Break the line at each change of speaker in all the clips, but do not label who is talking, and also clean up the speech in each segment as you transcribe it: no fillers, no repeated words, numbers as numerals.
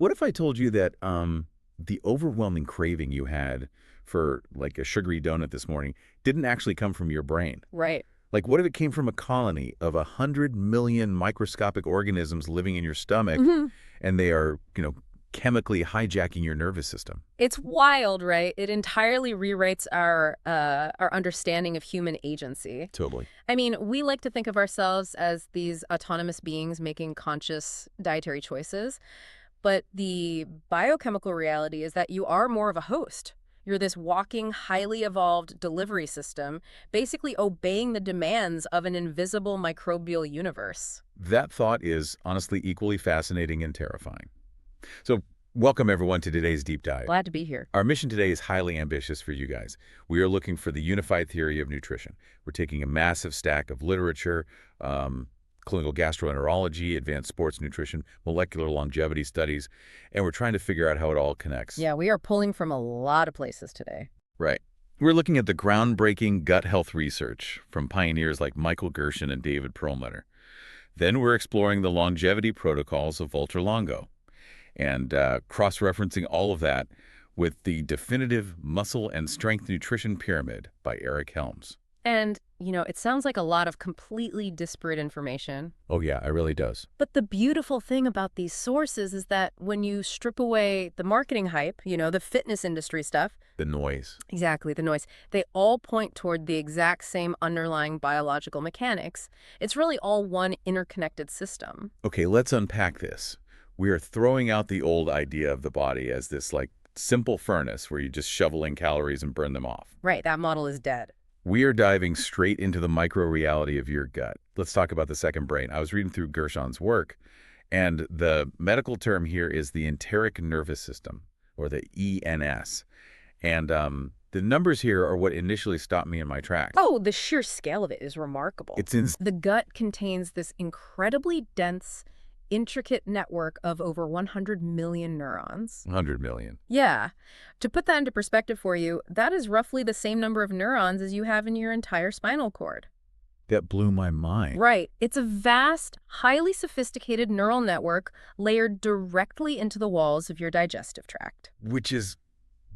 What if I told you that the overwhelming craving you had for like a sugary donut this morning didn't actually come from your brain?
Right.
Like, what if it came from a colony of 100 million microscopic organisms living in your stomach,
hmm
and they are, chemically hijacking your nervous system?
It's wild, right? It entirely rewrites our understanding of human agency.
Totally.
I mean, we like to think of ourselves as these autonomous beings making conscious dietary choices, but the biochemical reality is that you are more of a host. You're this walking, highly evolved delivery system, basically obeying the demands of an invisible microbial universe.
That thought is honestly equally fascinating and terrifying. So, welcome everyone to today's deep dive.
Glad to be here.
Our mission today is highly ambitious for you guys. We are looking for the unified theory of nutrition. We're taking a massive stack of literature, clinical gastroenterology, advanced sports nutrition, molecular longevity studies, and we're trying to figure out how it all connects.
Yeah, we are pulling from a lot of places today.
Right. We're looking at the groundbreaking gut health research from pioneers like Michael Gershon and David Perlmutter. Then we're exploring the longevity protocols of Walter Longo and cross-referencing all of that with the definitive muscle and strength nutrition pyramid by Eric Helms.
And, it sounds like a lot of completely disparate information.
Oh yeah, it really does.
But the beautiful thing about these sources is that when you strip away the marketing hype, the fitness industry stuff,
The noise.
exactly, the noise, they all point toward the exact same underlying biological mechanics. It's really all one interconnected system.
Okay, let's unpack this. We are throwing out the old idea of the body as this like simple furnace where you just shovel in calories and burn them off.
Right, that model is dead.
We are diving straight into the micro-reality of your gut. Let's talk about the second brain. I was reading through Gershon's work, and the medical term here is the enteric nervous system, or the ENS. And the numbers here are what initially stopped me in my tracks.
Oh, the sheer scale of it is remarkable.
It's in
The gut contains this incredibly dense, intricate network of over 100 million neurons.
100 million.
Yeah. To put that into perspective for you, that is roughly the same number of neurons as you have in your entire spinal cord.
That blew my mind.
Right. It's a vast, highly sophisticated neural network layered directly into the walls of your digestive tract.
Which is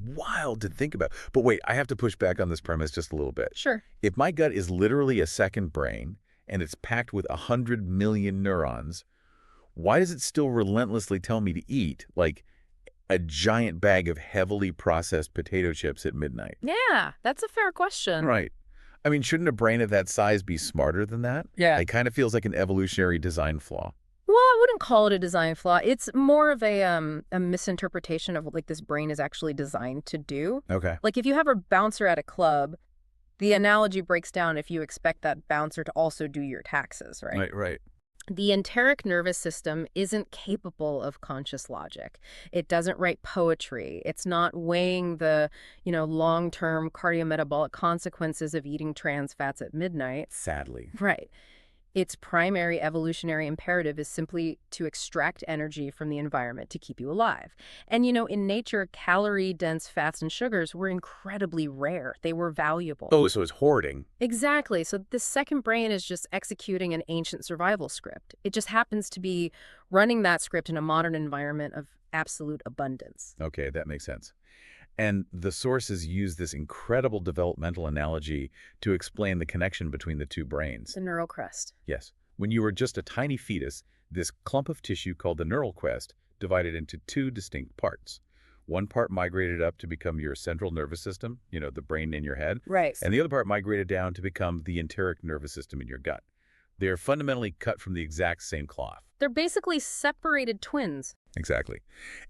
wild to think about. But wait, I have to push back on this premise just a little bit.
Sure.
If my gut is literally a second brain, and it's packed with 100 million neurons, why does it still relentlessly tell me to eat, like a giant bag of heavily processed potato chips at midnight?
Yeah, that's a fair question.
Right. I mean, shouldn't a brain of that size be smarter than that?
Yeah.
It kind of feels like an evolutionary design flaw.
Well, I wouldn't call it a design flaw. It's more of a misinterpretation of what like this brain is actually designed to do.
Okay.
Like if you have a bouncer at a club, the analogy breaks down if you expect that bouncer to also do your taxes, right?
Right.
The enteric nervous system isn't capable of conscious logic. It doesn't write poetry. It's not weighing the, long-term cardiometabolic consequences of eating trans fats at midnight.
Sadly.
Right. Its primary evolutionary imperative is simply to extract energy from the environment to keep you alive. And, in nature, calorie-dense fats and sugars were incredibly rare. They were valuable.
Oh, so it's hoarding.
Exactly. So the second brain is just executing an ancient survival script. It just happens to be running that script in a modern environment of absolute abundance.
Okay, that makes sense. And the sources use this incredible developmental analogy to explain the connection between the two brains.
The neural crest.
Yes. When you were just a tiny fetus, this clump of tissue called the neural crest divided into two distinct parts. One part migrated up to become your central nervous system, the brain in your head.
Right.
And the other part migrated down to become the enteric nervous system in your gut. They're fundamentally cut from the exact same cloth.
They're basically separated twins.
Exactly.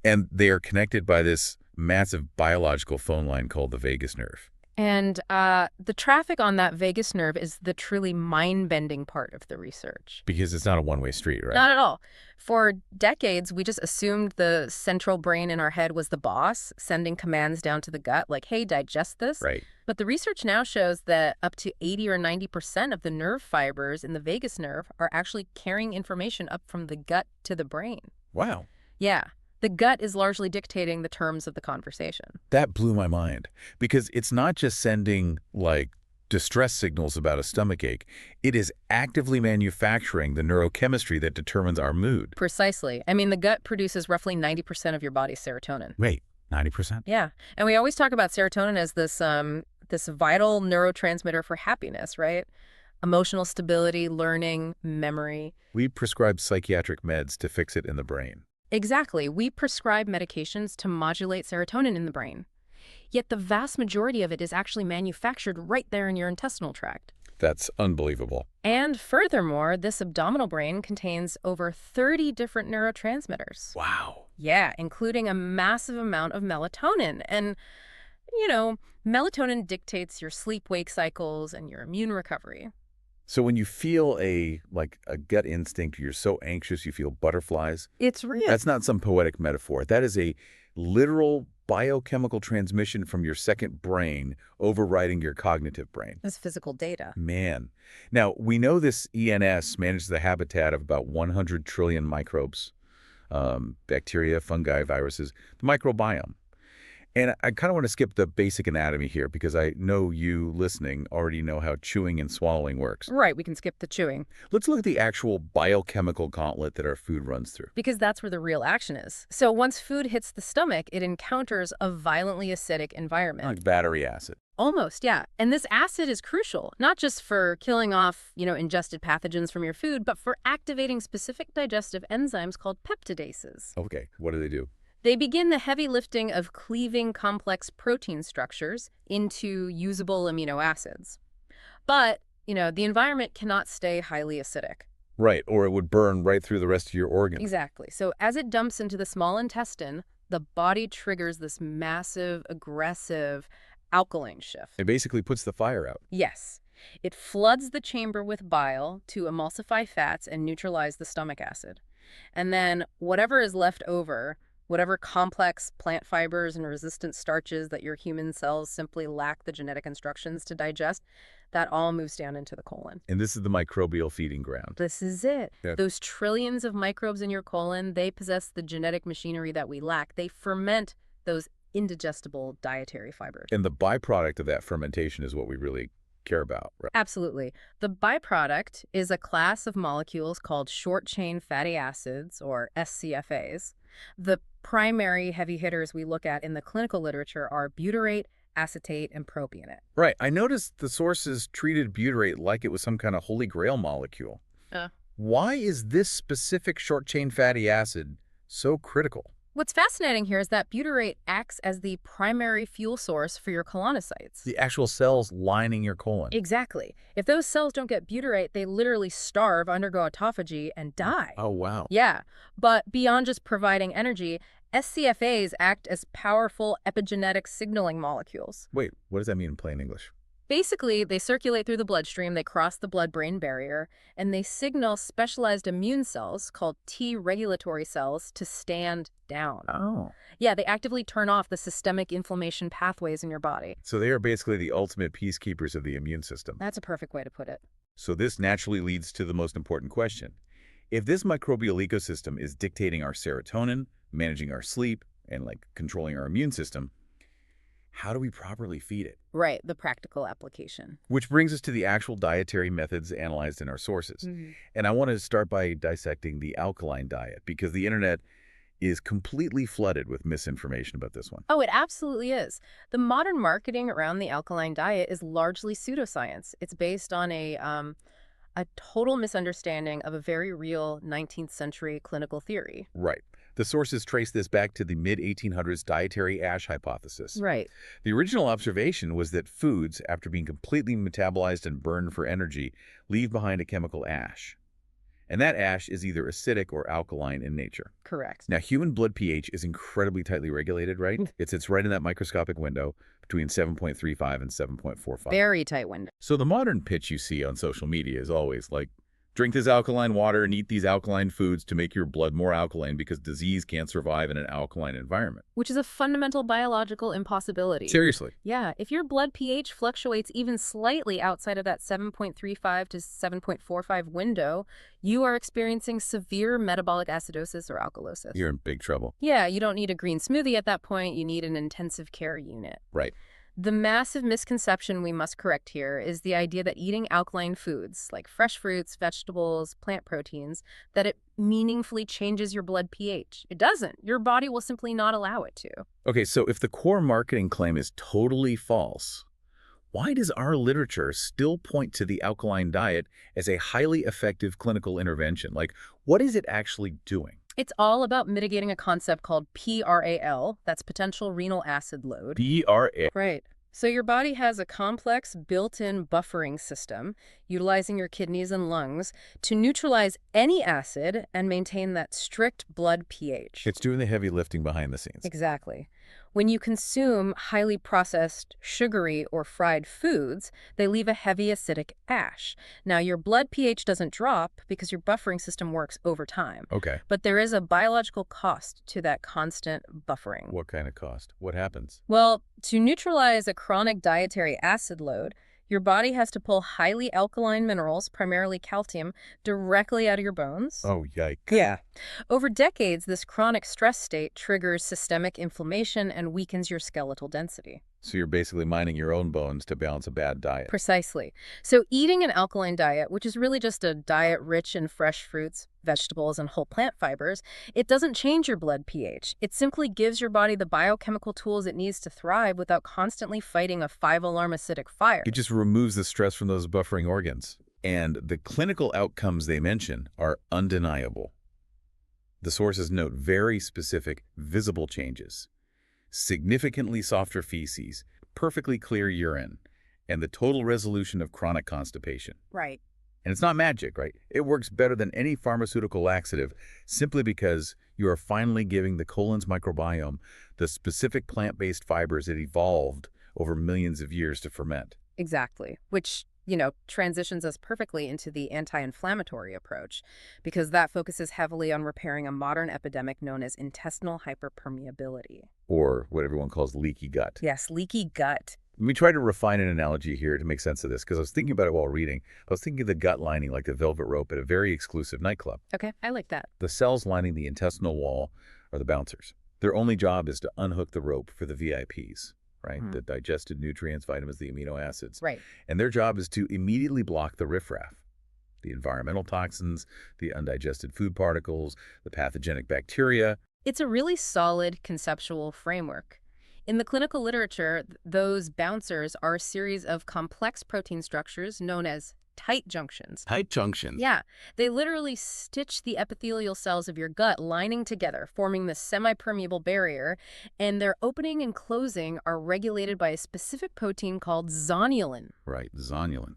And they are connected by this massive biological phone line called the vagus nerve.
And the traffic on that vagus nerve is the truly mind-bending part of the research.
Because it's not a one-way street, right?
Not at all. For decades, we just assumed the central brain in our head was the boss, sending commands down to the gut, like, hey, digest this.
Right.
But the research now shows that up to 80 or 90% of the nerve fibers in the vagus nerve are actually carrying information up from the gut to the brain.
Wow.
Yeah. The gut is largely dictating the terms of the conversation.
That blew my mind. Because it's not just sending, like, distress signals about a stomachache. It is actively manufacturing the neurochemistry that determines our mood.
Precisely. I mean, the gut produces roughly 90% of your body's serotonin.
Wait, 90%?
Yeah. And we always talk about serotonin as this vital neurotransmitter for happiness, right? Emotional stability, learning, memory.
We prescribe psychiatric meds to fix it in the brain.
Exactly. We prescribe medications to modulate serotonin in the brain. Yet the vast majority of it is actually manufactured right there in your intestinal tract.
That's unbelievable.
And furthermore, this abdominal brain contains over 30 different neurotransmitters.
Wow.
Yeah, including a massive amount of melatonin. And, melatonin dictates your sleep-wake cycles and your immune recovery.
So when you feel a gut instinct, you're so anxious, you feel butterflies.
It's real.
That's not some poetic metaphor. That is a literal biochemical transmission from your second brain overriding your cognitive brain.
That's physical data.
Man. Now, we know this ENS manages the habitat of about 100 trillion microbes, bacteria, fungi, viruses, the microbiome. And I kind of want to skip the basic anatomy here because I know you listening already know how chewing and swallowing works.
Right, we can skip the chewing.
Let's look at the actual biochemical gauntlet that our food runs through.
Because that's where the real action is. So once food hits the stomach, it encounters a violently acidic environment.
Like battery acid.
Almost, yeah. And this acid is crucial, not just for killing off, ingested pathogens from your food, but for activating specific digestive enzymes called peptidases.
Okay, what do they do?
They begin the heavy lifting of cleaving complex protein structures into usable amino acids. But, the environment cannot stay highly acidic.
Right, or it would burn right through the rest of your organs.
Exactly. So as it dumps into the small intestine, the body triggers this massive, aggressive alkaline shift.
It basically puts the fire out.
Yes. It floods the chamber with bile to emulsify fats and neutralize the stomach acid. And then whatever is left over, whatever complex plant fibers and resistant starches that your human cells simply lack the genetic instructions to digest, that all moves down into the colon.
And this is the microbial feeding ground.
This is it.
Yeah.
Those trillions of microbes in your colon, they possess the genetic machinery that we lack. They ferment those indigestible dietary fibers.
And the byproduct of that fermentation is what we really care about, right?
Absolutely. The byproduct is a class of molecules called short-chain fatty acids, or SCFAs. The primary heavy hitters we look at in the clinical literature are butyrate, acetate, and propionate.
Right. I noticed the sources treated butyrate like it was some kind of holy grail molecule. Why is this specific short-chain fatty acid so critical?
What's fascinating here is that butyrate acts as the primary fuel source for your colonocytes.
The actual cells lining your colon.
Exactly. If those cells don't get butyrate, they literally starve, undergo autophagy, and die.
Oh, wow.
Yeah, but beyond just providing energy, SCFAs act as powerful epigenetic signaling molecules.
Wait, what does that mean in plain English?
Basically, they circulate through the bloodstream, they cross the blood-brain barrier, and they signal specialized immune cells, called T regulatory cells, to stand down.
Oh.
Yeah, they actively turn off the systemic inflammation pathways in your body.
So they are basically the ultimate peacekeepers of the immune system.
That's a perfect way to put it.
So this naturally leads to the most important question. If this microbial ecosystem is dictating our serotonin, managing our sleep, and controlling our immune system, how do we properly feed it?
Right, the practical application.
Which brings us to the actual dietary methods analyzed in our sources. And I want to start by dissecting the alkaline diet because the internet is completely flooded with misinformation about this one.
Oh, it absolutely is. The modern marketing around the alkaline diet is largely pseudoscience. It's based on a total misunderstanding of a very real 19th century clinical theory.
Right. The sources trace this back to the mid-1800s dietary ash hypothesis.
Right.
The original observation was that foods, after being completely metabolized and burned for energy, leave behind a chemical ash. And that ash is either acidic or alkaline in nature.
Correct.
Now, human blood pH is incredibly tightly regulated, right? It sits right in that microscopic window between 7.35 and 7.45.
Very tight window.
So the modern pitch you see on social media is always like, drink this alkaline water and eat these alkaline foods to make your blood more alkaline because disease can't survive in an alkaline environment.
Which is a fundamental biological impossibility.
Seriously.
Yeah, if your blood pH fluctuates even slightly outside of that 7.35 to 7.45 window, you are experiencing severe metabolic acidosis or alkalosis.
You're in big trouble.
Yeah, you don't need a green smoothie at that point. You need an intensive care unit.
Right.
The massive misconception we must correct here is the idea that eating alkaline foods, like fresh fruits, vegetables, plant proteins, that it meaningfully changes your blood pH. It doesn't. Your body will simply not allow it to.
Okay, so if the core marketing claim is totally false, why does our literature still point to the alkaline diet as a highly effective clinical intervention? Like, what is it actually doing?
It's all about mitigating a concept called PRAL, that's potential renal acid load.
BRA.
Right. So your body has a complex built-in buffering system, utilizing your kidneys and lungs to neutralize any acid and maintain that strict blood pH.
It's doing the heavy lifting behind the scenes.
Exactly. When you consume highly processed, sugary, or fried foods, they leave a heavy acidic ash. Now, your blood pH doesn't drop because your buffering system works over time.
Okay.
But there is a biological cost to that constant buffering.
What kind of cost? What happens?
Well, to neutralize a chronic dietary acid load, your body has to pull highly alkaline minerals, primarily calcium, directly out of your bones.
Oh, yikes.
Yeah. Over decades, this chronic stress state triggers systemic inflammation and weakens your skeletal density.
So you're basically mining your own bones to balance a bad diet.
Precisely. So eating an alkaline diet, which is really just a diet rich in fresh fruits, vegetables, and whole plant fibers, it doesn't change your blood pH. It simply gives your body the biochemical tools it needs to thrive without constantly fighting a 5-alarm acidic fire.
It just removes the stress from those buffering organs. And the clinical outcomes they mention are undeniable. The sources note very specific, visible changes. Significantly softer feces, perfectly clear urine, and the total resolution of chronic constipation.
Right.
And it's not magic, right? It works better than any pharmaceutical laxative simply because you are finally giving the colon's microbiome the specific plant-based fibers it evolved over millions of years to ferment.
Exactly. Which, transitions us perfectly into the anti-inflammatory approach, because that focuses heavily on repairing a modern epidemic known as intestinal hyperpermeability.
Or what everyone calls leaky gut.
Yes, leaky gut.
Let me try to refine an analogy here to make sense of this, because I was thinking about it while reading. I was thinking of the gut lining like the velvet rope at a very exclusive nightclub.
Okay, I like that.
The cells lining the intestinal wall are the bouncers. Their only job is to unhook the rope for the VIPs, right? The digested nutrients, vitamins, the amino acids.
Right.
And their job is to immediately block the riffraff, the environmental toxins, the undigested food particles, the pathogenic bacteria.
It's a really solid conceptual framework. In the clinical literature, those bouncers are a series of complex protein structures known as tight junctions.
Tight junctions.
Yeah, they literally stitch the epithelial cells of your gut lining together, forming this semi-permeable barrier, and their opening and closing are regulated by a specific protein called zonulin.
Right, zonulin.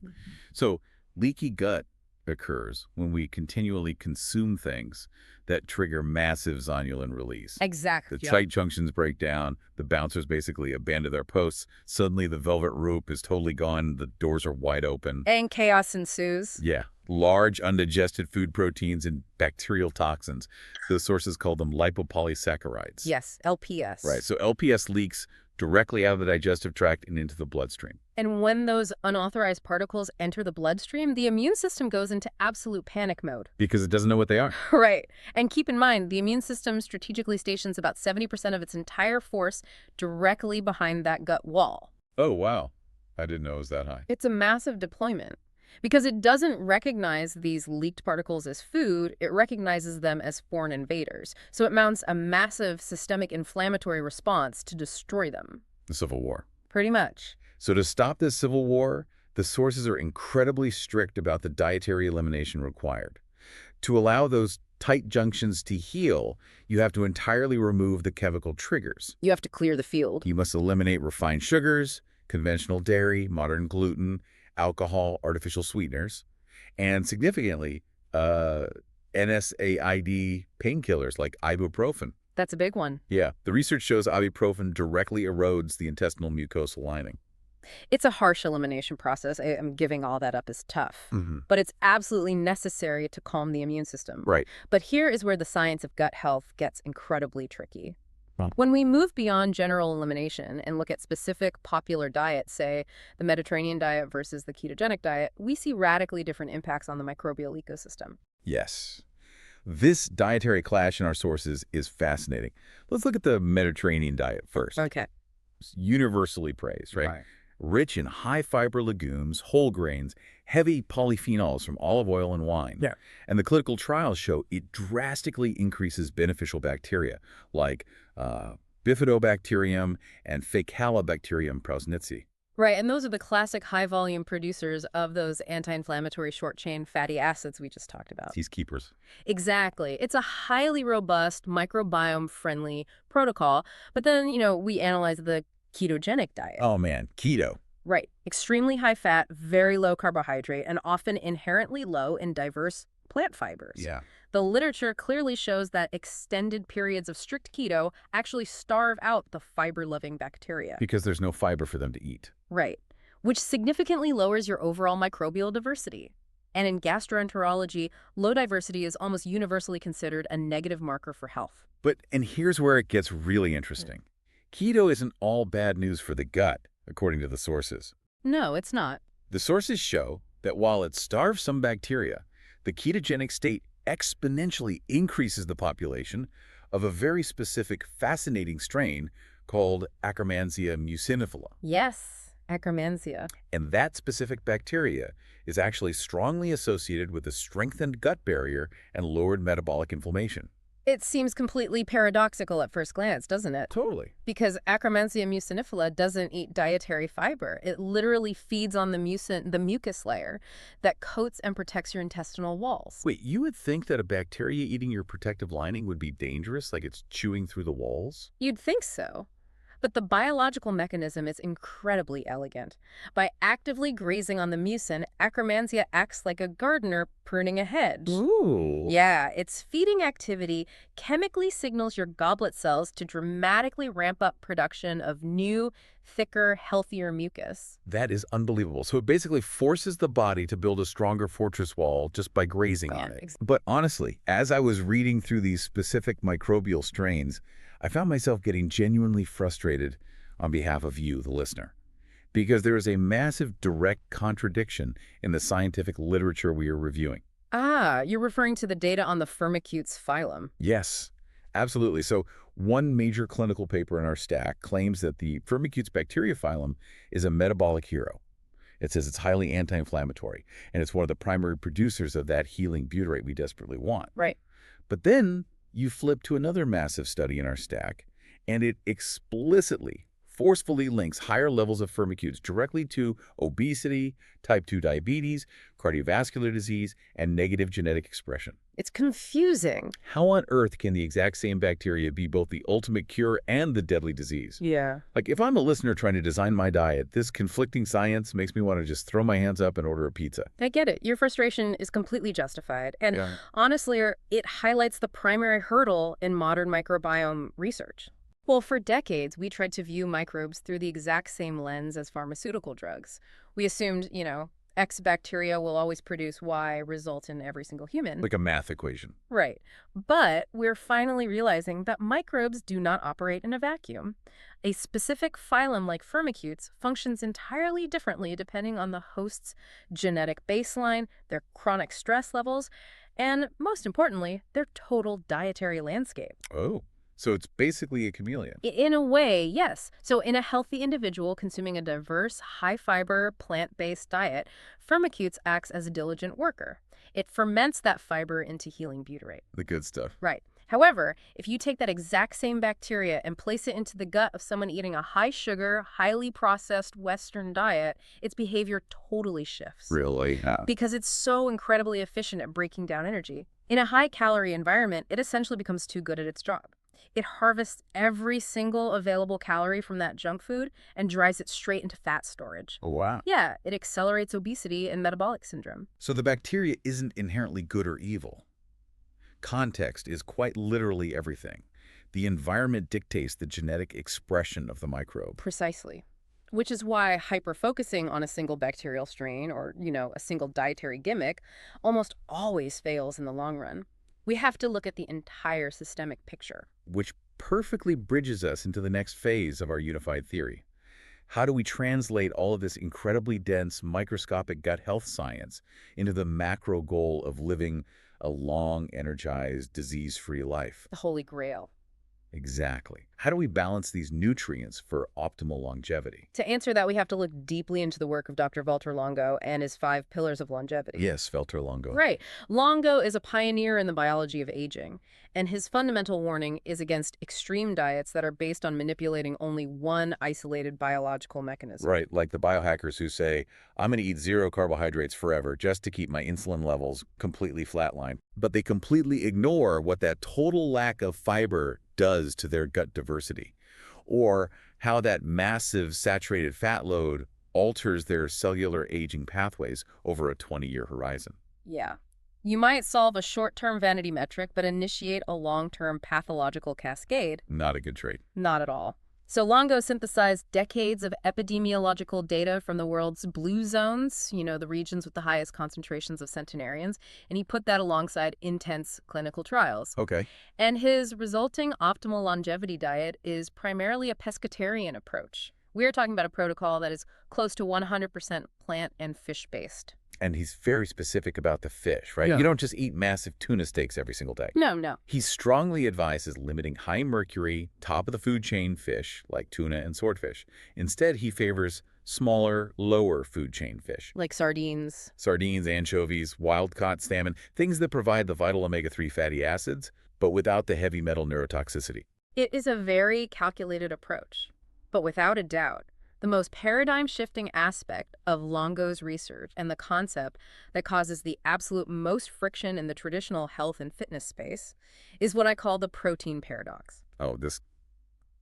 So leaky gut occurs when we continually consume things that trigger massive zonulin release.
Exactly.
The tight junctions break down, the bouncers basically abandon their posts, suddenly the velvet rope is totally gone, the doors are wide open.
And chaos ensues.
Yeah, large undigested food proteins and bacterial toxins. The sources call them lipopolysaccharides.
Yes, LPS.
Right, so LPS leaks directly out of the digestive tract and into the bloodstream.
And when those unauthorized particles enter the bloodstream, the immune system goes into absolute panic mode.
Because it doesn't know what they are.
Right. And keep in mind, the immune system strategically stations about 70% of its entire force directly behind that gut wall.
Oh, wow. I didn't know it was that high.
It's a massive deployment. Because it doesn't recognize these leaked particles as food, it recognizes them as foreign invaders. So it mounts a massive systemic inflammatory response to destroy them.
The Civil War.
Pretty much.
So to stop this civil war, the sources are incredibly strict about the dietary elimination required. To allow those tight junctions to heal, you have to entirely remove the chemical triggers.
You have to clear the field.
You must eliminate refined sugars, conventional dairy, modern gluten, alcohol, artificial sweeteners, and significantly, NSAID painkillers like ibuprofen.
That's a big one.
Yeah, the research shows ibuprofen directly erodes the intestinal mucosal lining.
It's a harsh elimination process. I'm giving all that up as tough. But it's absolutely necessary to calm the immune system.
Right.
But here is where the science of gut health gets incredibly tricky.
Wow.
When we move beyond general elimination and look at specific popular diets, say the Mediterranean diet versus the ketogenic diet, we see radically different impacts on the microbial ecosystem.
Yes. This dietary clash in our sources is fascinating. Let's look at the Mediterranean diet first.
Okay.
Universally praised, right?
Right.
Rich in high-fiber legumes, whole grains, heavy polyphenols from olive oil and wine.
Yeah.
And the clinical trials show it drastically increases beneficial bacteria like bifidobacterium and Faecalibacterium prausnitzi.
Right, and those are the classic high-volume producers of those anti-inflammatory short-chain fatty acids we just talked about.
These keepers.
Exactly. It's a highly robust, microbiome-friendly protocol. But then, we analyze the ketogenic diet.
Oh man, keto.
Right. Extremely high fat, very low carbohydrate, and often inherently low in diverse plant fibers.
Yeah.
The literature clearly shows that extended periods of strict keto actually starve out the fiber-loving bacteria.
Because there's no fiber for them to eat.
Right. Which significantly lowers your overall microbial diversity. And in gastroenterology, low diversity is almost universally considered a negative marker for health.
And here's where it gets really interesting. Keto isn't all bad news for the gut, according to the sources.
No, it's not.
The sources show that while it starves some bacteria, the ketogenic state exponentially increases the population of a very specific, fascinating strain called Akkermansia mucinifera.
Yes, Akkermansia.
And that specific bacteria is actually strongly associated with a strengthened gut barrier and lowered metabolic inflammation.
It seems completely paradoxical at first glance, doesn't it?
Totally.
Because Akkermansia mucinifera doesn't eat dietary fiber. It literally feeds on the mucus layer that coats and protects your intestinal walls.
Wait, you would think that a bacteria eating your protective lining would be dangerous, like it's chewing through the walls?
You'd think so. But the biological mechanism is incredibly elegant. By actively grazing on the mucin, Akkermansia acts like a gardener pruning a hedge.
Ooh.
Yeah, its feeding activity chemically signals your goblet cells to dramatically ramp up production of new, thicker, healthier mucus.
That is unbelievable. So it basically forces the body to build a stronger fortress wall just by grazing on it. But honestly, as I was reading through these specific microbial strains, I found myself getting genuinely frustrated on behalf of you, the listener, because there is a massive direct contradiction in the scientific literature we are reviewing.
Ah, you're referring to the data on the Firmicutes phylum.
Yes, absolutely. So one major clinical paper in our stack claims that the Firmicutes bacteria phylum is a metabolic hero. It says it's highly anti-inflammatory, and it's one of the primary producers of that healing butyrate we desperately want.
Right.
But then you flip to another massive study in our stack, and it explicitly, forcefully links higher levels of Firmicutes directly to obesity, type 2 diabetes, cardiovascular disease, and negative genetic expression.
It's confusing.
How on earth can the exact same bacteria be both the ultimate cure and the deadly disease?
Yeah.
Like, if I'm a listener trying to design my diet, this conflicting science makes me want to just throw my hands up and order a pizza.
I get it. Your frustration is completely justified. And
Yeah.
honestly, it highlights the primary hurdle in modern microbiome research. Well, for decades, we tried to view microbes through the exact same lens as pharmaceutical drugs. We assumed, X bacteria will always produce Y result in every single human.
Like a math equation.
Right. But we're finally realizing that microbes do not operate in a vacuum. A specific phylum like Firmicutes functions entirely differently depending on the host's genetic baseline, their chronic stress levels, and most importantly, their total dietary landscape.
Oh. So it's basically a chameleon.
In a way, yes. So in a healthy individual consuming a diverse, high-fiber, plant-based diet, Firmicutes acts as a diligent worker. It ferments that fiber into healing butyrate.
The good stuff.
Right. However, if you take that exact same bacteria and place it into the gut of someone eating a high-sugar, highly processed Western diet, its behavior totally shifts.
Really?
Because it's so incredibly efficient at breaking down energy. In a high-calorie environment, it essentially becomes too good at its job. It harvests every single available calorie from that junk food and drives it straight into fat storage.
Oh, wow.
Yeah, it accelerates obesity and metabolic syndrome.
So the bacteria isn't inherently good or evil. Context is quite literally everything. The environment dictates the genetic expression of the microbe.
Precisely. Which is why hyper-focusing on a single bacterial strain or, a single dietary gimmick almost always fails in the long run. We have to look at the entire systemic picture.
Which perfectly bridges us into the next phase of our unified theory. How do we translate all of this incredibly dense microscopic gut health science into the macro goal of living a long, energized, disease-free life?
The Holy Grail.
Exactly. How do we balance these nutrients for optimal longevity?
To answer that, we have to look deeply into the work of Dr. Walter Longo and his 5 pillars of longevity.
Yes, Felter Longo.
Right. Longo is a pioneer in the biology of aging, and his fundamental warning is against extreme diets that are based on manipulating only one isolated biological mechanism.
Right, like the biohackers who say, I'm going to eat zero carbohydrates forever just to keep my insulin levels completely flatlined. But they completely ignore what that total lack of fiber does to their gut diversity, or how that massive saturated fat load alters their cellular aging pathways over a 20-year horizon.
Yeah. You might solve a short-term vanity metric, but initiate a long-term pathological cascade.
Not a good trait.
Not at all. So Longo synthesized decades of epidemiological data from the world's blue zones, the regions with the highest concentrations of centenarians, and he put that alongside intense clinical trials.
Okay.
And his resulting optimal longevity diet is primarily a pescatarian approach. We're talking about a protocol that is close to 100% plant and fish-based.
And he's very specific about the fish, right?
Yeah.
You don't just eat massive tuna steaks every single day.
No, no.
He strongly advises limiting high mercury, top of the food chain fish like tuna and swordfish. Instead, he favors smaller, lower food chain fish.
Like sardines.
Sardines, anchovies, wild-caught salmon, things that provide the vital omega-3 fatty acids, but without the heavy metal neurotoxicity.
It is a very calculated approach, but without a doubt, the most paradigm-shifting aspect of Longo's research and the concept that causes the absolute most friction in the traditional health and fitness space is what I call the protein paradox.
Oh, this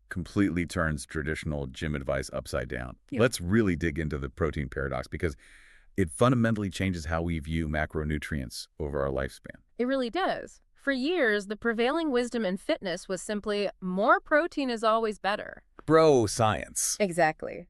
completely turns traditional gym advice upside down.
Yeah.
Let's really dig into the protein paradox because it fundamentally changes how we view macronutrients over our lifespan.
It really does. For years, the prevailing wisdom in fitness was simply more protein is always better.
Bro science.
Exactly.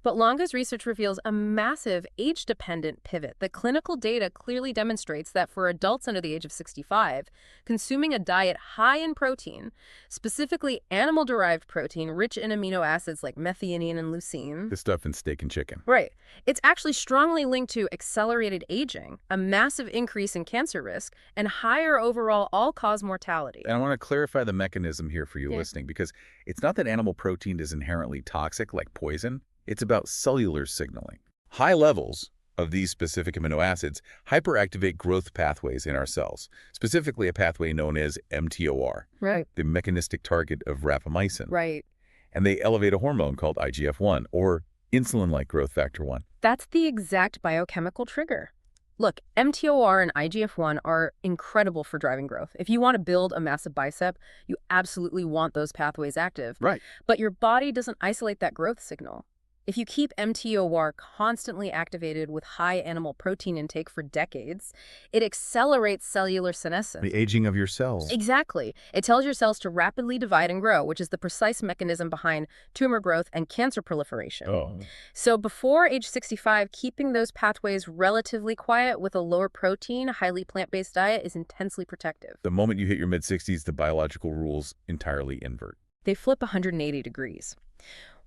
But Longo's research reveals a massive age-dependent pivot. The clinical data clearly demonstrates that for adults under the age of 65, consuming a diet high in protein, specifically animal-derived protein rich in amino acids like methionine and leucine.
The stuff in steak and chicken.
Right. It's actually strongly linked to accelerated aging, a massive increase in cancer risk, and higher overall all-cause mortality.
And I want to clarify the mechanism here for you
Yeah.
listening, because it's not that animal protein is inherently toxic like poison. It's about cellular signaling. High levels of these specific amino acids hyperactivate growth pathways in our cells, specifically a pathway known as mTOR,
Right.
the mechanistic target of rapamycin.
Right.
And they elevate a hormone called IGF-1, or insulin-like growth factor 1.
That's the exact biochemical trigger. Look, mTOR and IGF-1 are incredible for driving growth. If you want to build a massive bicep, you absolutely want those pathways active.
Right.
But your body doesn't isolate that growth signal. If you keep mTOR constantly activated with high animal protein intake for decades, it accelerates cellular senescence.
The aging of your cells.
Exactly. It tells your cells to rapidly divide and grow, which is the precise mechanism behind tumor growth and cancer proliferation.
Oh.
So before age 65, keeping those pathways relatively quiet with a lower protein, highly plant-based diet is intensely protective.
The moment you hit your mid-60s, the biological rules entirely invert.
They flip 180 degrees.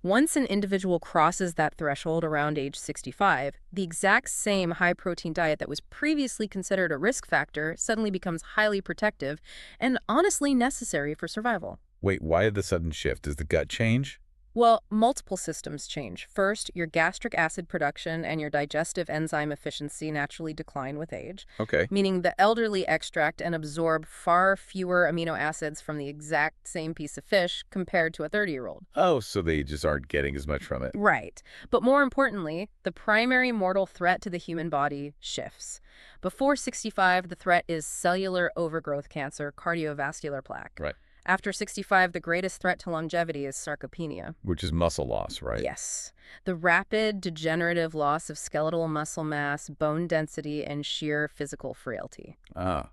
Once an individual crosses that threshold around age 65, the exact same high-protein diet that was previously considered a risk factor suddenly becomes highly protective and honestly necessary for survival.
Wait, why the sudden shift? Does the gut change?
Well, multiple systems change. First, your gastric acid production and your digestive enzyme efficiency naturally decline with age,
Okay.
meaning the elderly extract and absorb far fewer amino acids from the exact same piece of fish compared to a 30-year-old.
Oh, so they just aren't getting as much from it.
Right. But more importantly, the primary mortal threat to the human body shifts. Before 65, the threat is cellular overgrowth cancer, cardiovascular plaque.
Right.
After 65, the greatest threat to longevity is sarcopenia.
Which is muscle loss, right?
Yes. The rapid degenerative loss of skeletal muscle mass, bone density, and sheer physical frailty.
Ah.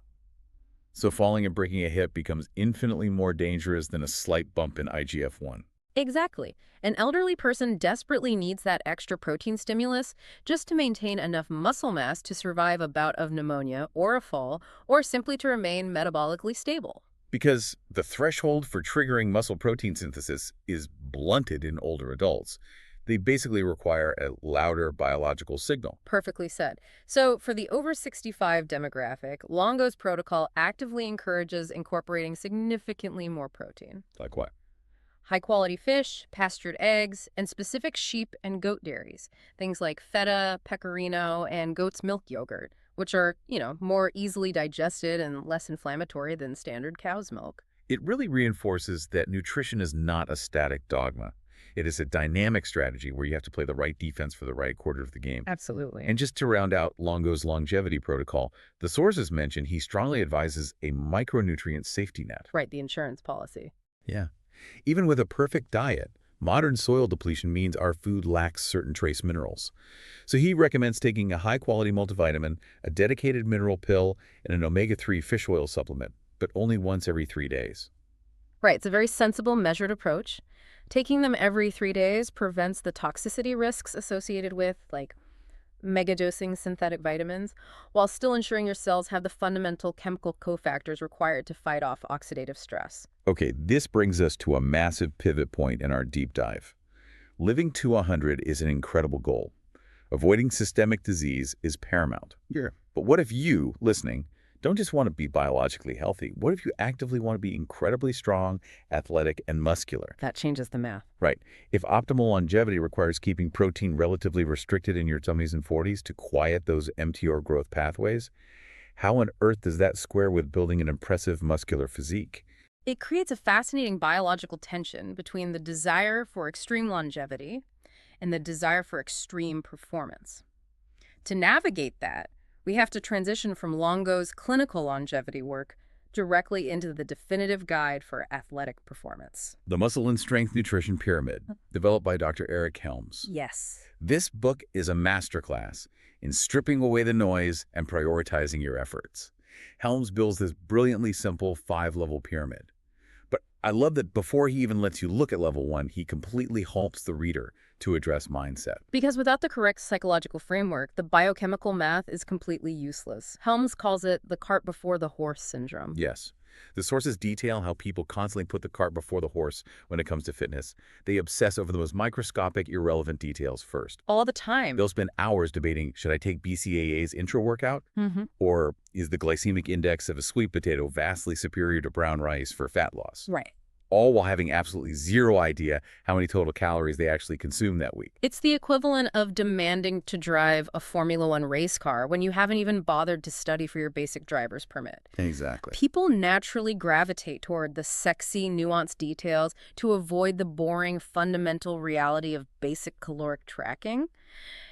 So falling and breaking a hip becomes infinitely more dangerous than a slight bump in IGF-1.
Exactly. An elderly person desperately needs that extra protein stimulus just to maintain enough muscle mass to survive a bout of pneumonia or a fall, or simply to remain metabolically stable.
Because the threshold for triggering muscle protein synthesis is blunted in older adults. They basically require a louder biological signal.
Perfectly said. So for the over 65 demographic, Longo's protocol actively encourages incorporating significantly more protein.
Like what?
High-quality fish, pastured eggs, and specific sheep and goat dairies. Things like feta, pecorino, and goat's milk yogurt, which are, more easily digested and less inflammatory than standard cow's milk.
It really reinforces that nutrition is not a static dogma. It is a dynamic strategy where you have to play the right defense for the right quarter of the game.
Absolutely.
And just to round out Longo's longevity protocol, the sources mention he strongly advises a micronutrient safety net.
Right, the insurance policy.
Yeah. Even with a perfect diet, modern soil depletion means our food lacks certain trace minerals. So he recommends taking a high-quality multivitamin, a dedicated mineral pill, and an omega-3 fish oil supplement, but only once every 3 days.
Right, it's a very sensible, measured approach. Taking them every 3 days prevents the toxicity risks associated with, like, megadosing synthetic vitamins, while still ensuring your cells have the fundamental chemical cofactors required to fight off oxidative stress.
Okay, this brings us to a massive pivot point in our deep dive. Living to 100 is an incredible goal. Avoiding systemic disease is paramount.
Yeah.
But what if you, listening, don't just want to be biologically healthy? What if you actively want to be incredibly strong, athletic, and muscular?
That changes the math.
Right. If optimal longevity requires keeping protein relatively restricted in your 20s and 40s to quiet those MTR growth pathways, how on earth does that square with building an impressive muscular physique?
It creates a fascinating biological tension between the desire for extreme longevity and the desire for extreme performance. To navigate that, we have to transition from Longo's clinical longevity work directly into the definitive guide for athletic performance.
The Muscle and Strength Nutrition Pyramid, developed by Dr. Eric Helms.
Yes.
This book is a masterclass in stripping away the noise and prioritizing your efforts. Helms builds this brilliantly simple 5-level pyramid. But I love that before he even lets you look at level 1, he completely halts the reader to address mindset.
Because without the correct psychological framework, the biochemical math is completely useless. Helms calls it the cart before the horse syndrome.
Yes. The sources detail how people constantly put the cart before the horse when it comes to fitness. They obsess over the most microscopic, irrelevant details first.
All the time.
They'll spend hours debating, should I take BCAA's intra-workout? Or is the glycemic index of a sweet potato vastly superior to brown rice for fat loss?
Right.
All while having absolutely zero idea how many total calories they actually consume that week.
It's the equivalent of demanding to drive a Formula One race car when you haven't even bothered to study for your basic driver's permit.
Exactly.
People naturally gravitate toward the sexy, nuanced details to avoid the boring, fundamental reality of basic caloric tracking.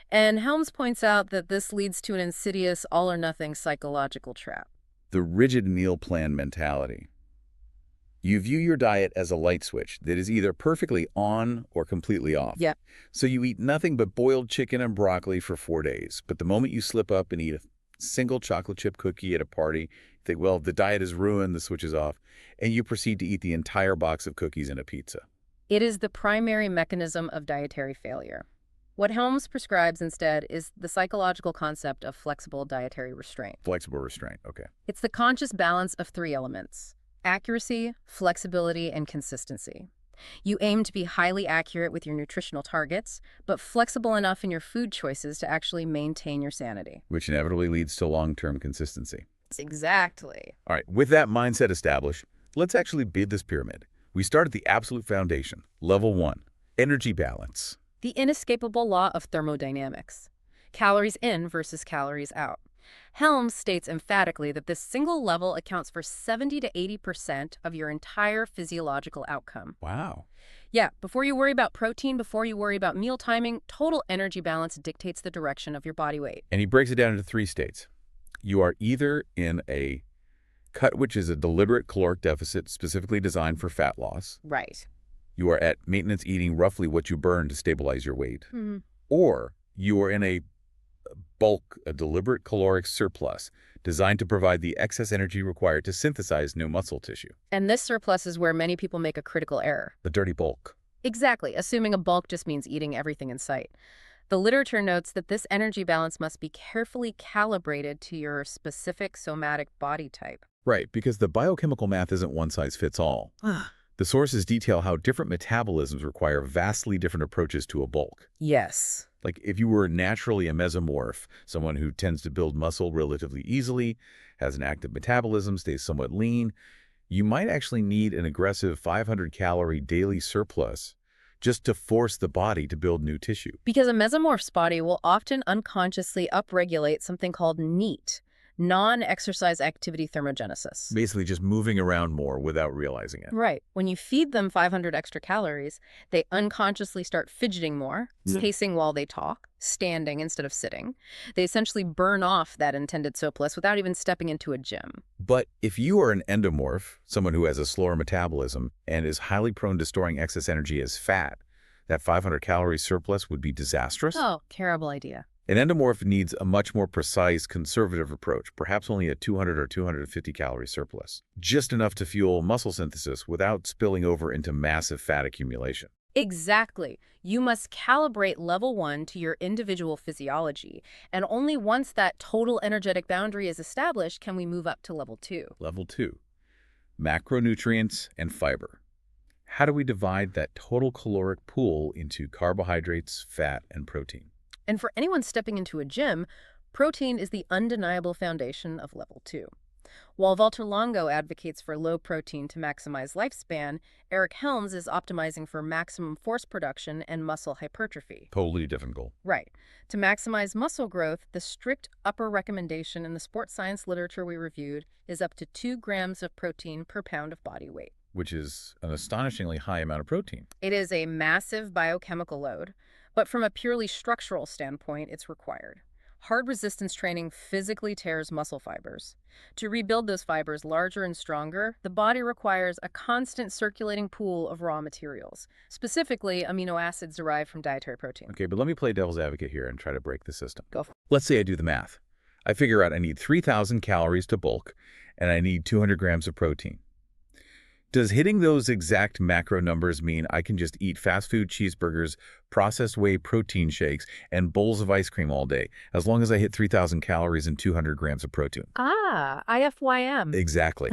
And Helms points out that this leads to an insidious all-or-nothing psychological trap.
The rigid meal plan mentality. You view your diet as a light switch that is either perfectly on or completely off.
Yeah.
So you eat nothing but boiled chicken and broccoli for 4 days. But the moment you slip up and eat a single chocolate chip cookie at a party, you think, well, the diet is ruined, the switch is off, and you proceed to eat the entire box of cookies and a pizza.
It is the primary mechanism of dietary failure. What Helms prescribes instead is the psychological concept of flexible dietary restraint.
Flexible restraint, okay.
It's the conscious balance of 3 elements: accuracy, flexibility, and consistency. You aim to be highly accurate with your nutritional targets, but flexible enough in your food choices to actually maintain your sanity.
Which inevitably leads to long-term consistency.
Exactly.
All right, with that mindset established, let's actually build this pyramid. We start at the absolute foundation, level 1, energy balance.
The inescapable law of thermodynamics. Calories in versus calories out. Helms states emphatically that this single level accounts for 70 to 80% of your entire physiological outcome.
Wow.
Yeah, before you worry about protein, before you worry about meal timing, total energy balance dictates the direction of your body weight.
And he breaks it down into 3 states. You are either in a cut, which is a deliberate caloric deficit specifically designed for fat loss.
Right.
You are at maintenance eating roughly what you burn to stabilize your weight. Or you are in a bulk, a deliberate caloric surplus designed to provide the excess energy required to synthesize new muscle tissue.
And this surplus is where many people make a critical error.
The dirty bulk.
Exactly, assuming a bulk just means eating everything in sight. The literature notes that this energy balance must be carefully calibrated to your specific somatic body type.
Right, because the biochemical math isn't one size fits all. The sources detail how different metabolisms require vastly different approaches to a bulk.
Yes.
Like if you were naturally a mesomorph, someone who tends to build muscle relatively easily, has an active metabolism, stays somewhat lean, you might actually need an aggressive 500-calorie daily surplus just to force the body to build new tissue.
Because a mesomorph's body will often unconsciously upregulate something called NEAT, non-exercise activity thermogenesis.
Basically just moving around more without realizing it.
Right. When you feed them 500 extra calories, they unconsciously start fidgeting more, pacing while they talk, standing instead of sitting. They essentially burn off that intended surplus without even stepping into a gym.
But if you are an endomorph, someone who has a slower metabolism and is highly prone to storing excess energy as fat, that 500-calorie surplus would be disastrous.
Oh, terrible idea.
An endomorph needs a much more precise, conservative approach, perhaps only a 200 or 250-calorie surplus, just enough to fuel muscle synthesis without spilling over into massive fat accumulation.
Exactly. You must calibrate level 1 to your individual physiology, and only once that total energetic boundary is established can we move up to level 2.
Level 2, macronutrients and fiber. How do we divide that total caloric pool into carbohydrates, fat, and protein?
And for anyone stepping into a gym, protein is the undeniable foundation of level 2. While Walter Longo advocates for low protein to maximize lifespan, Eric Helms is optimizing for maximum force production and muscle hypertrophy.
Totally different goal.
Right. To maximize muscle growth, the strict upper recommendation in the sports science literature we reviewed is up to 2 grams of protein per pound of body weight.
Which is an astonishingly high amount of protein.
It is a massive biochemical load, but from a purely structural standpoint, it's required. Hard resistance training physically tears muscle fibers. To rebuild those fibers larger and stronger, the body requires a constant circulating pool of raw materials, specifically amino acids derived from dietary protein.
Okay, but let me play devil's advocate here and try to break the system.
Go for it.
Let's say I do the math. I figure out I need 3,000 calories to bulk, and I need 200 grams of protein. Does hitting those exact macro numbers mean I can just eat fast food cheeseburgers, processed whey protein shakes, and bowls of ice cream all day, as long as I hit 3,000 calories and 200 grams of protein?
Ah, IFYM.
Exactly.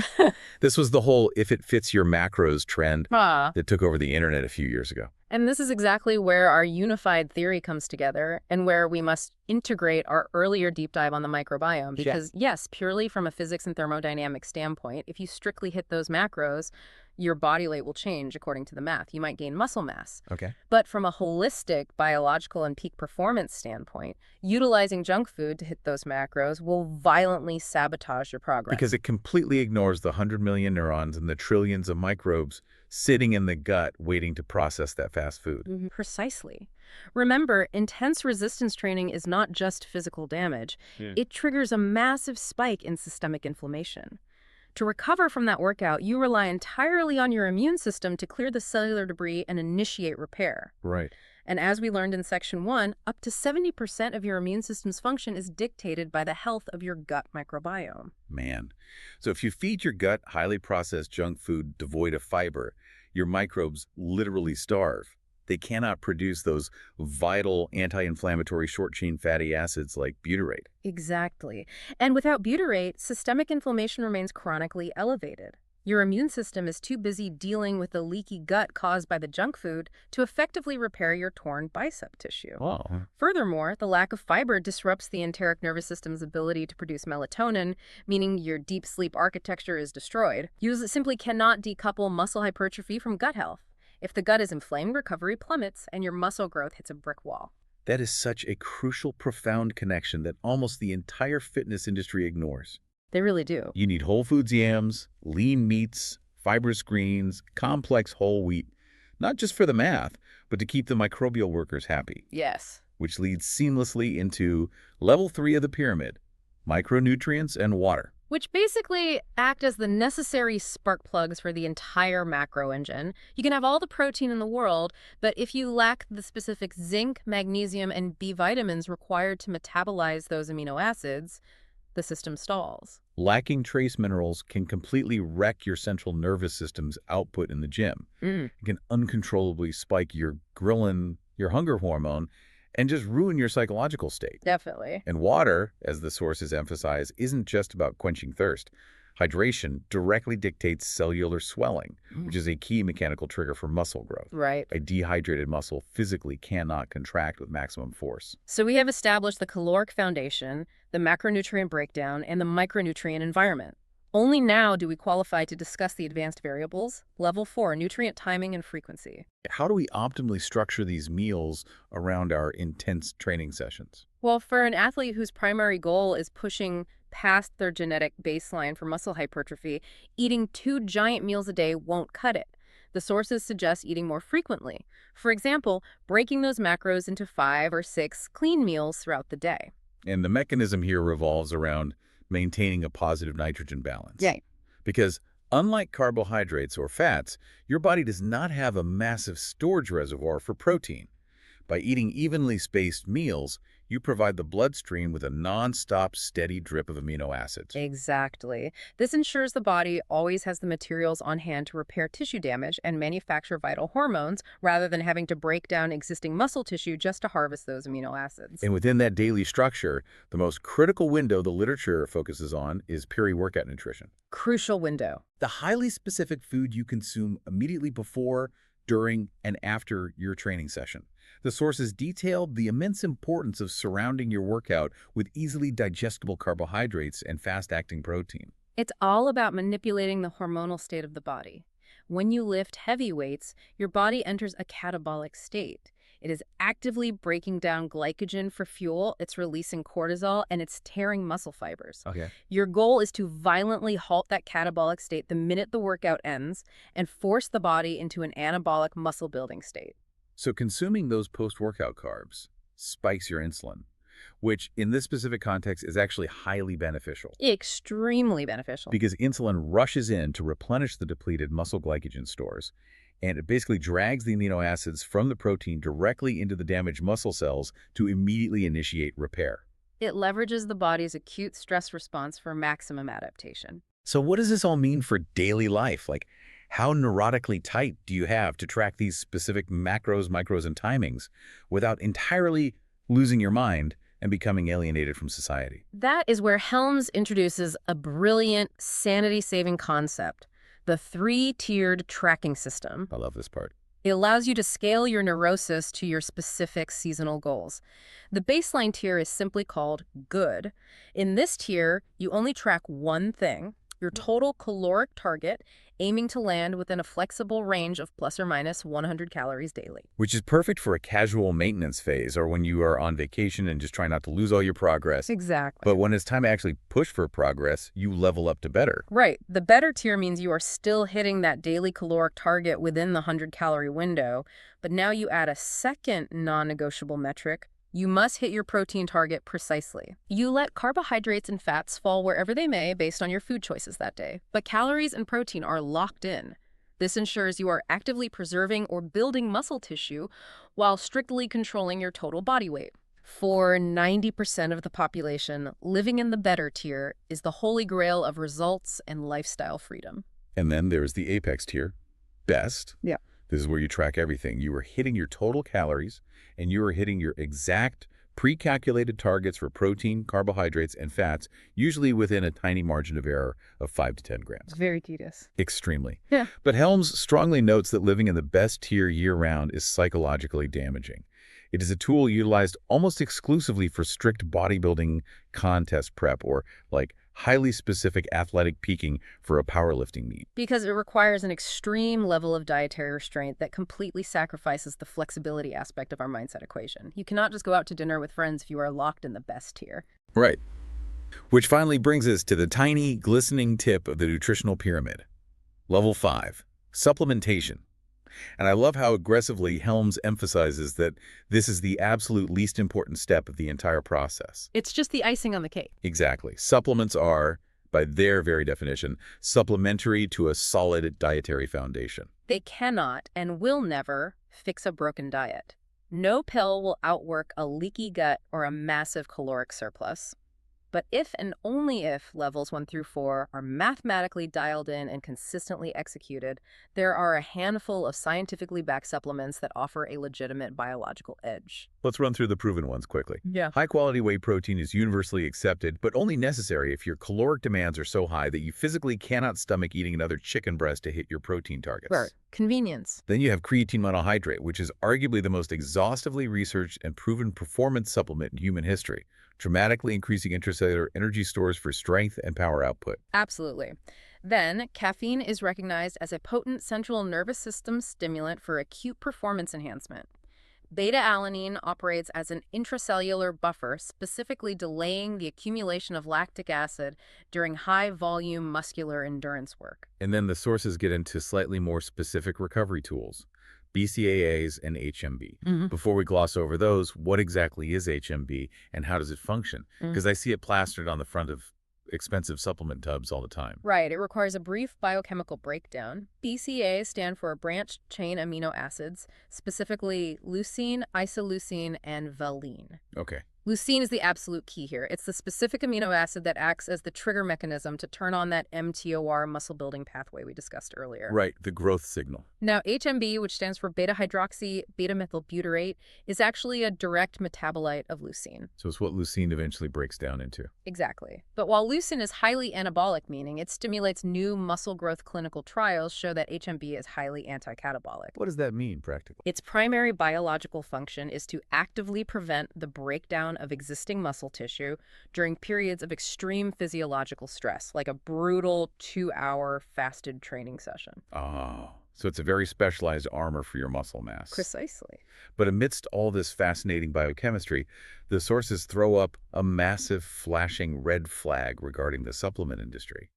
This was the whole if it fits your macros trend
Ah.
that took over the internet a few years ago.
And this is exactly where our unified theory comes together and where we must integrate our earlier deep dive on the microbiome. Because yes, purely from a physics and thermodynamics standpoint, if you strictly hit those macros, your body weight will change according to the math. You might gain muscle mass.
Okay.
But from a holistic, biological, and peak performance standpoint, utilizing junk food to hit those macros will violently sabotage your progress.
Because it completely ignores the 100 million neurons and the trillions of microbes sitting in the gut waiting to process that fast food.
Precisely. Remember, intense resistance training is not just physical damage. It triggers a massive spike in systemic inflammation. To recover from that workout, you rely entirely on your immune system to clear the cellular debris and initiate repair.
Right.
And as we learned in Section 1, up to 70% of your immune system's function is dictated by the health of your gut microbiome.
Man. So if you feed your gut highly processed junk food devoid of fiber, your microbes literally starve. They cannot produce those vital anti-inflammatory short-chain fatty acids like butyrate.
Exactly. And without butyrate, systemic inflammation remains chronically elevated. Your immune system is too busy dealing with the leaky gut caused by the junk food to effectively repair your torn bicep tissue.
Oh.
Furthermore, the lack of fiber disrupts the enteric nervous system's ability to produce melatonin, meaning your deep sleep architecture is destroyed. You simply cannot decouple muscle hypertrophy from gut health. If the gut is inflamed, recovery plummets, and your muscle growth hits a brick wall.
That is such a crucial, profound connection that almost the entire fitness industry ignores.
They really do.
You need whole foods yams, lean meats, fibrous greens, complex whole wheat, not just for the math, but to keep the microbial workers happy.
Yes.
Which leads seamlessly into level 3 of the pyramid, micronutrients and water.
Which basically act as the necessary spark plugs for the entire macro engine. You can have all the protein in the world, but if you lack the specific zinc, magnesium, and B vitamins required to metabolize those amino acids, the system stalls.
Lacking trace minerals can completely wreck your central nervous system's output in the gym. It can uncontrollably spike your ghrelin, your hunger hormone, and just ruin your psychological state.
Definitely.
And water, as the sources emphasize, isn't just about quenching thirst. Hydration directly dictates cellular swelling,
Mm.
which is a key mechanical trigger for muscle growth.
Right.
A dehydrated muscle physically cannot contract with maximum force.
So we have established the caloric foundation, the macronutrient breakdown, and the micronutrient environment. Only now do we qualify to discuss the advanced variables, level 4, nutrient timing and frequency.
How do we optimally structure these meals around our intense training sessions?
Well, for an athlete whose primary goal is pushing past their genetic baseline for muscle hypertrophy, eating 2 giant meals a day won't cut it. The sources suggest eating more frequently. For example, breaking those macros into 5 or 6 clean meals throughout the day.
And the mechanism here revolves around maintaining a positive nitrogen balance.
Yeah.
Because unlike carbohydrates or fats, your body does not have a massive storage reservoir for protein. By eating evenly spaced meals, you provide the bloodstream with a non-stop, steady drip of amino acids.
Exactly. This ensures the body always has the materials on hand to repair tissue damage and manufacture vital hormones, rather than having to break down existing muscle tissue just to harvest those amino acids.
And within that daily structure, the most critical window the literature focuses on is peri-workout nutrition.
Crucial window.
The highly specific food you consume immediately before, during, and after your training session. The sources detailed the immense importance of surrounding your workout with easily digestible carbohydrates and fast-acting protein.
It's all about manipulating the hormonal state of the body. When you lift heavy weights, your body enters a catabolic state. It is actively breaking down glycogen for fuel, it's releasing cortisol, and it's tearing muscle fibers.
Okay.
Your goal is to violently halt that catabolic state the minute the workout ends and force the body into an anabolic muscle building state.
So consuming those post-workout carbs spikes your insulin, which in this specific context is actually highly beneficial.
Extremely beneficial.
Because insulin rushes in to replenish the depleted muscle glycogen stores, and it basically drags the amino acids from the protein directly into the damaged muscle cells to immediately initiate repair.
It leverages the body's acute stress response for maximum adaptation.
So what does this all mean for daily life? Like, how neurotically tight do you have to track these specific macros, micros, and timings without entirely losing your mind and becoming alienated from society?
That is where Helms introduces a brilliant sanity-saving concept, the 3-tiered tracking system.
I love this part.
It allows you to scale your neurosis to your specific seasonal goals. The baseline tier is simply called good. In this tier, you only track one thing, your total caloric target, aiming to land within a flexible range of plus or minus 100 calories daily.
Which is perfect for a casual maintenance phase or when you are on vacation and just trying not to lose all your progress.
Exactly.
But when it's time to actually push for progress, you level up to better.
Right. The better tier means you are still hitting that daily caloric target within the 100-calorie window, but now you add a second non-negotiable metric. You must hit your protein target precisely. You let carbohydrates and fats fall wherever they may based on your food choices that day, but calories and protein are locked in. This ensures you are actively preserving or building muscle tissue while strictly controlling your total body weight. For 90% of the population, living in the better tier is the holy grail of results and lifestyle freedom.
And then there's the apex tier, best.
Yeah.
This is where you track everything. You are hitting your total calories, and you are hitting your exact pre-calculated targets for protein, carbohydrates, and fats, usually within a tiny margin of error of 5 to 10 grams.
It's very tedious.
Extremely.
Yeah.
But Helms strongly notes that living in the best tier year-round is psychologically damaging. It is a tool utilized almost exclusively for strict bodybuilding contest prep or like highly specific athletic peaking for a powerlifting meet.
Because it requires an extreme level of dietary restraint that completely sacrifices the flexibility aspect of our mindset equation. You cannot just go out to dinner with friends if you are locked in the best tier.
Right. Which finally brings us to the tiny, glistening tip of the nutritional pyramid. Level 5, supplementation. And I love how aggressively Helms emphasizes that this is the absolute least important step of the entire process.
It's just the icing on the cake.
Exactly. Supplements are, by their very definition, supplementary to a solid dietary foundation.
They cannot and will never fix a broken diet. No pill will outwork a leaky gut or a massive caloric surplus. But if and only if levels 1 through 4 are mathematically dialed in and consistently executed, there are a handful of scientifically backed supplements that offer a legitimate biological edge.
Let's run through the proven ones quickly.
Yeah.
High-quality whey protein is universally accepted, but only necessary if your caloric demands are so high that you physically cannot stomach eating another chicken breast to hit your protein
Right.
targets.
Convenience.
Then you have creatine monohydrate, which is arguably the most exhaustively researched and proven performance supplement in human history, dramatically increasing intracellular energy stores for strength and power output.
Absolutely. Then, caffeine is recognized as a potent central nervous system stimulant for acute performance enhancement. Beta-alanine operates as an intracellular buffer, specifically delaying the accumulation of lactic acid during high-volume muscular endurance work.
And then the sources get into slightly more specific recovery tools, BCAAs and HMB.
Mhm.
Before we gloss over those, what exactly is HMB and how does it function? Because I see it plastered on the front of expensive supplement tubs all the time.
Right, it requires a brief biochemical breakdown. BCAAs stand for branched chain amino acids, specifically leucine, isoleucine, and valine.
Okay.
Leucine is the absolute key here. It's the specific amino acid that acts as the trigger mechanism to turn on that mTOR muscle-building pathway we discussed earlier.
Right, the growth signal.
Now, HMB, which stands for beta-hydroxy beta-methylbutyrate, is actually a direct metabolite of leucine.
So it's what leucine eventually breaks down into.
Exactly. But while leucine is highly anabolic, meaning it stimulates new muscle growth, clinical trials show that HMB is highly anti-catabolic.
What does that mean practically?
Its primary biological function is to actively prevent the breakdown of existing muscle tissue during periods of extreme physiological stress, like a brutal 2-hour fasted training session.
Oh, so it's a very specialized armor for your muscle mass.
Precisely.
But amidst all this fascinating biochemistry, the sources throw up a massive flashing red flag regarding the supplement industry.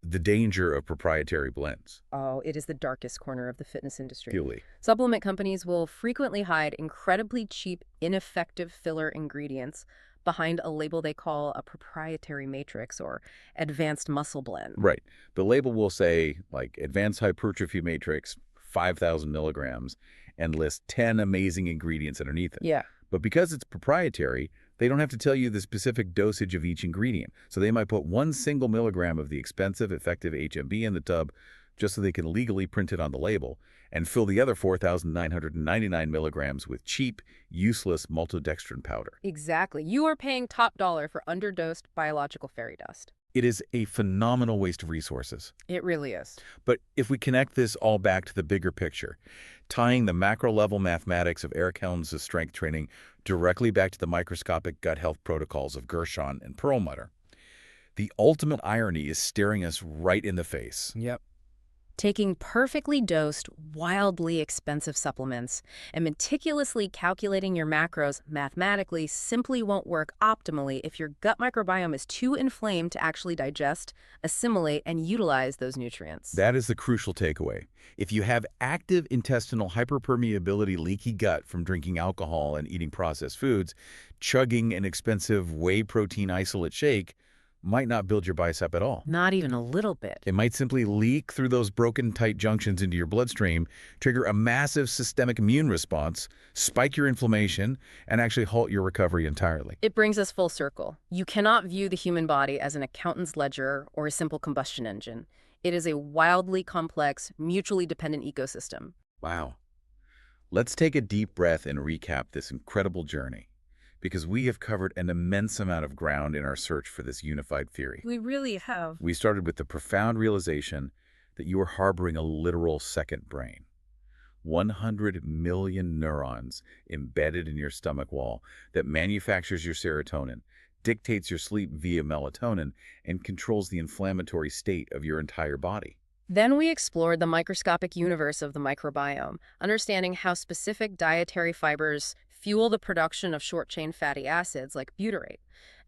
The danger of proprietary blends.
Oh, it is the darkest corner of the fitness industry.
Purely.
Supplement companies will frequently hide incredibly cheap, ineffective filler ingredients behind a label they call a proprietary matrix or advanced muscle blend.
Right. The label will say, like, advanced hypertrophy matrix, 5,000 milligrams, and list 10 amazing ingredients underneath it.
Yeah.
But because it's proprietary, they don't have to tell you the specific dosage of each ingredient. So they might put 1 single milligram of the expensive, effective HMB in the tub just so they can legally print it on the label and fill the other 4,999 milligrams with cheap, useless maltodextrin powder.
Exactly. You are paying top dollar for underdosed biological fairy dust.
It is a phenomenal waste of resources.
It really is.
But if we connect this all back to the bigger picture, tying the macro-level mathematics of Eric Helms' strength training directly back to the microscopic gut health protocols of Gershon and Perlmutter, the ultimate irony is staring us right in the face.
Yep. Taking perfectly dosed, wildly expensive supplements and meticulously calculating your macros mathematically simply won't work optimally if your gut microbiome is too inflamed to actually digest, assimilate, and utilize those nutrients.
That is the crucial takeaway. If you have active intestinal hyperpermeability leaky gut from drinking alcohol and eating processed foods, chugging an expensive whey protein isolate shake might not build your bicep at all.
Not even a little bit.
It might simply leak through those broken tight junctions into your bloodstream, trigger a massive systemic immune response, spike your inflammation, and actually halt your recovery entirely.
It brings us full circle. You cannot view the human body as an accountant's ledger or a simple combustion engine. It is a wildly complex, mutually dependent ecosystem.
Wow. Let's take a deep breath and recap this incredible journey, because we have covered an immense amount of ground in our search for this unified theory.
We really have.
We started with the profound realization that you are harboring a literal second brain. 100 million neurons embedded in your stomach wall that manufactures your serotonin, dictates your sleep via melatonin, and controls the inflammatory state of your entire body.
Then we explored the microscopic universe of the microbiome, understanding how specific dietary fibers fuel the production of short-chain fatty acids like butyrate,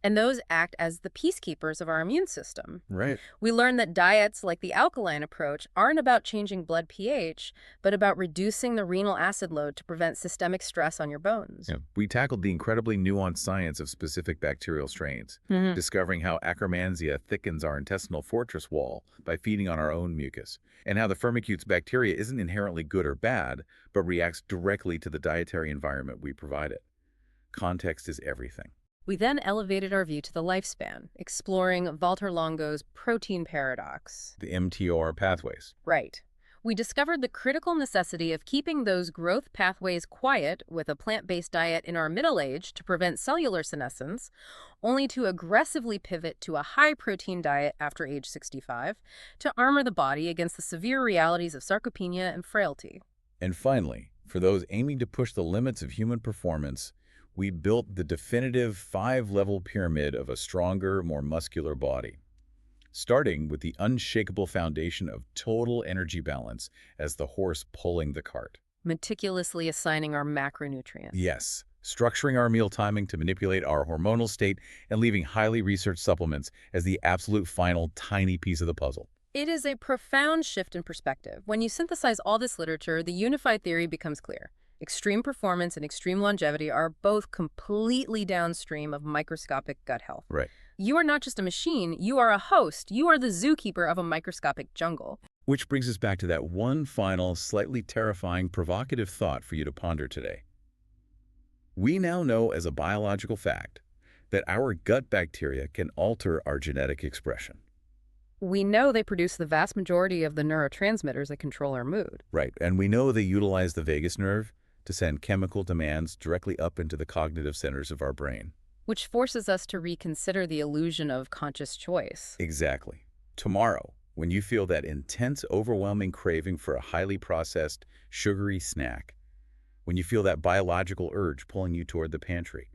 and those act as the peacekeepers of our immune system.
Right.
We learned that diets like the alkaline approach aren't about changing blood pH, but about reducing the renal acid load to prevent systemic stress on your bones.
Yeah. We tackled the incredibly nuanced science of specific bacterial strains, discovering how Akkermansia thickens our intestinal fortress wall by feeding on our own mucus, and how the Firmicutes bacteria isn't inherently good or bad, but reacts directly to the dietary environment we provide it. Context is everything.
We then elevated our view to the lifespan, exploring Walter Longo's protein paradox.
The MTOR pathways.
Right. We discovered the critical necessity of keeping those growth pathways quiet with a plant-based diet in our middle age to prevent cellular senescence, only to aggressively pivot to a high-protein diet after age 65 to armor the body against the severe realities of sarcopenia and frailty.
And finally, for those aiming to push the limits of human performance, we built the definitive 5-level pyramid of a stronger, more muscular body, starting with the unshakable foundation of total energy balance as the horse pulling the cart.
Meticulously assigning our macronutrients.
Yes, structuring our meal timing to manipulate our hormonal state and leaving highly researched supplements as the absolute final tiny piece of the puzzle.
It is a profound shift in perspective. When you synthesize all this literature, the unified theory becomes clear. Extreme performance and extreme longevity are both completely downstream of microscopic gut health.
Right.
You are not just a machine, you are a host. You are the zookeeper of a microscopic jungle.
Which brings us back to that one final, slightly terrifying, provocative thought for you to ponder today. We now know as a biological fact that our gut bacteria can alter our genetic expression.
We know they produce the vast majority of the neurotransmitters that control our mood.
Right, and we know they utilize the vagus nerve to send chemical demands directly up into the cognitive centers of our brain.
Which forces us to reconsider the illusion of conscious choice.
Exactly. Tomorrow, when you feel that intense, overwhelming craving for a highly processed, sugary snack, when you feel that biological urge pulling you toward the pantry,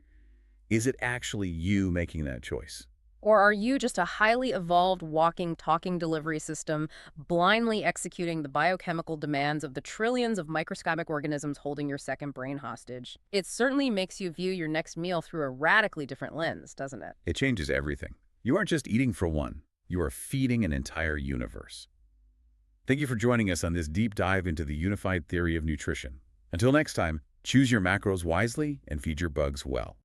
is it actually you making that choice?
Or are you just a highly evolved walking, talking delivery system, blindly executing the biochemical demands of the trillions of microscopic organisms holding your second brain hostage? It certainly makes you view your next meal through a radically different lens, doesn't it?
It changes everything. You aren't just eating for one. You are feeding an entire universe. Thank you for joining us on this deep dive into the unified theory of nutrition. Until next time, choose your macros wisely and feed your bugs well.